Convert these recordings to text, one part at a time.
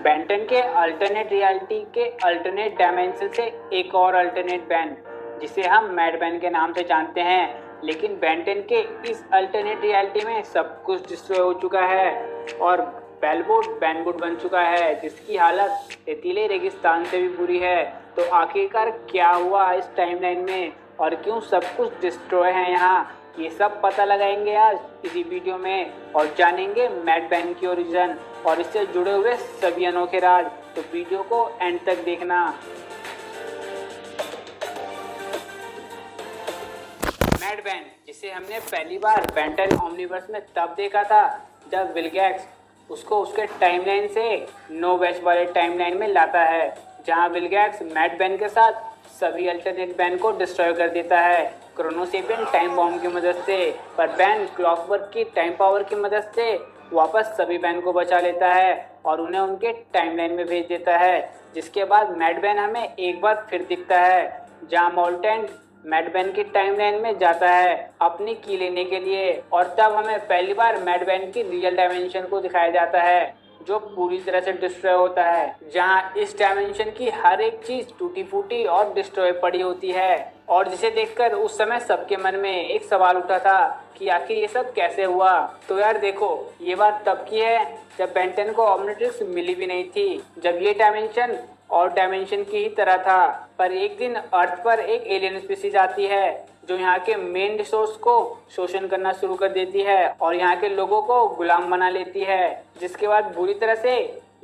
Benton के alternate reality के alternate dimension से एक और अल्टरनेट बैन जिसे हम मैड बैन के नाम से जानते हैं। लेकिन बेंटन के इस अल्टरनेट रियलिटी में सब कुछ डिस्ट्रॉय हो चुका है और बेलवुड बैनवुड बन चुका है, जिसकी हालत रेतीले रेगिस्तान से भी बुरी है। तो आखिरकार क्या हुआ इस टाइमलाइन में और क्यों सब कुछ डिस्ट्रॉय है यहाँ, ये सब पता लगाएंगे आज इसी वीडियो में और जानेंगे मैड बैन की ओरिजिन और इससे जुड़े हुए सभी अनोखे राज। तो वीडियो को एंड तक देखना। मैड बैन, जिसे हमने पहली बार बेंटन ओमनीवर्स में तब देखा था जब विलगैक्स उसको उसके टाइमलाइन से नो वेज वाले टाइमलाइन में लाता है, जहां विलगैक्स मैड बैन के साथ सभी अल्टरनेट बैन को डिस्ट्रॉय कर देता है क्रोनोसेपियन टाइम बॉम्ब की मदद से। पर बैन क्लॉकवर्क की टाइम पावर की मदद से वापस सभी बैन को बचा लेता है और उन्हें उनके टाइमलाइन में भेज देता है। जिसके बाद मैड बैन हमें एक बार फिर दिखता है, जहां मोल्टेंट मैड बैन की टाइमलाइन में जाता है अपनी की लेने के लिए और तब हमें पहली बार मैड बैन की रियल डायमेंशन को दिखाया जाता है, जो पूरी तरह से डिस्ट्रॉय होता है, जहां इस डायमेंशन की हर एक चीज टूटी फूटी और डिस्ट्रॉय पड़ी होती है और जिसे देखकर उस समय सबके मन में एक सवाल उठा था कि आखिर ये सब कैसे हुआ। तो यार देखो, ये बात तब की है जब बेंटन को ओमनिट्रिक्स मिली भी नहीं थी, जब ये डायमेंशन और डायमेंशन की ही तरह था। पर एक दिन अर्थ पर एक एलियन स्पीसीज आती है जो यहाँ के मेन रिसोर्स को शोषण करना शुरू कर देती है और यहाँ के लोगों को गुलाम बना लेती है। जिसके बाद बुरी तरह से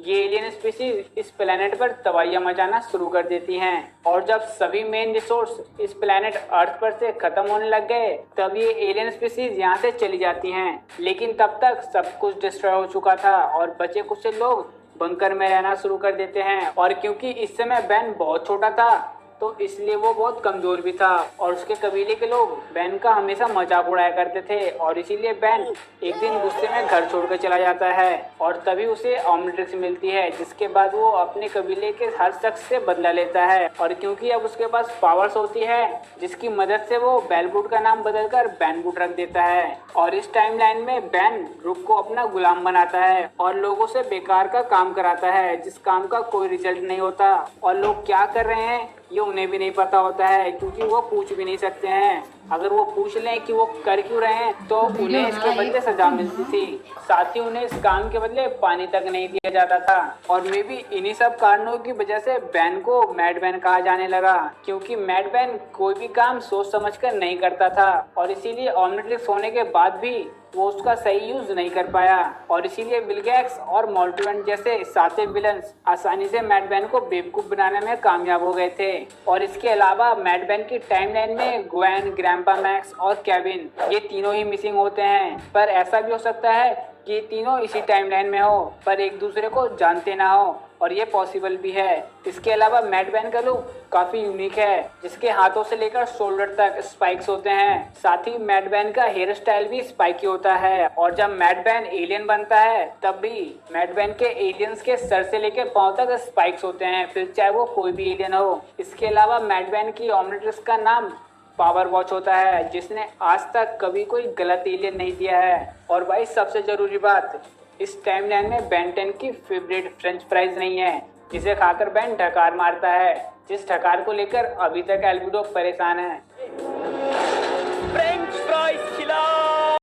ये एलियन स्पीसीज इस प्लेनेट पर तबाहियां मचाना शुरू कर देती हैं और जब सभी मेन रिसोर्स इस प्लेनेट अर्थ पर से खत्म होने लग गए तब ये एलियन स्पीसीज यहाँ से चली जाती हैं। लेकिन तब तक सब कुछ डिस्ट्रॉय हो चुका था और बचे कुछ लोग बंकर में रहना शुरू कर देते हैं और क्योंकि इस समय बैन बहुत छोटा था तो इसलिए वो बहुत कमजोर भी था और उसके कबीले के लोग बैन का हमेशा मजाक उड़ाया करते थे और इसीलिए बैन एक दिन गुस्से में घर छोड़कर चला जाता है और तभी उसे ओमनिट्रिक्स मिलती है, जिसके बाद वो अपने कबीले के हर शख्स से बदला लेता है और क्योंकि अब उसके पास पावर्स होती है जिसकी मदद से वो बेलवुड का नाम बदलकर बैनवुड रख देता है और इस टाइमलाइन में बैन रुक को अपना गुलाम बनाता है और लोगों से बेकार का काम कराता है जिस काम का कोई रिजल्ट नहीं होता और लोग क्या कर रहे हैं ये उन्हें भी नहीं पता होता है क्योंकि वो पूछ भी नहीं सकते हैं। अगर वो पूछ लें कि वो कर क्यों रहे हैं तो उन्हें इसके बदले सजा मिलती थी, साथ ही उन्हें इस काम के बदले पानी तक नहीं दिया जाता था और मे भी इन्हीं सब कारणों की वजह से बैन को मैड बैन कहा जाने लगा, क्योंकि मैड बैन कोई भी काम सोच समझकर नहीं करता था और इसीलिए ओमनिट्रिक्स होने के बाद भी वो उसका सही यूज नहीं कर पाया और इसीलिए विलगैक्स और मोल्टिवेंट जैसे साते विलन्स आसानी से मैड बैन को बेवकूफ बनाने में कामयाब हो गए थे। और इसके अलावा मैड बैन की टाइमलाइन में ग्वेन, ग्रैंपा मैक्स और केविन ये तीनों ही मिसिंग होते हैं। पर ऐसा भी हो सकता है कि ये तीनों इसी टाइमलाइन में हो पर एक दूसरे को जानते ना हो और ये पॉसिबल भी है। इसके अलावा मैड बैन का लुक काफी यूनिक है, जिसके हाथों से लेकर शोल्डर तक स्पाइक्स होते हैं। साथ ही मैड बैन का हेयर स्टाइल भी स्पाइकी होता है और जब मैड बैन एलियन बनता है तब भी मैड बैन के एलियंस के सर से लेकर पांव तक स्पाइक्स होते हैं, फिर चाहे वो कोई भी एलियन हो। इसके अलावा मैड बैन की ओमनिट्रिक्स का नाम पावर वॉच होता है, जिसने आज तक कभी कोई गलत एलियन नहीं दिया है। और भाई सबसे जरूरी बात, इस टाइमलाइन में बेंटन की फेवरेट फ्रेंच फ्राइज नहीं है जिसे खाकर बैन ढकार मारता है, जिस ढकार को लेकर अभी तक एल्बिडो परेशान है।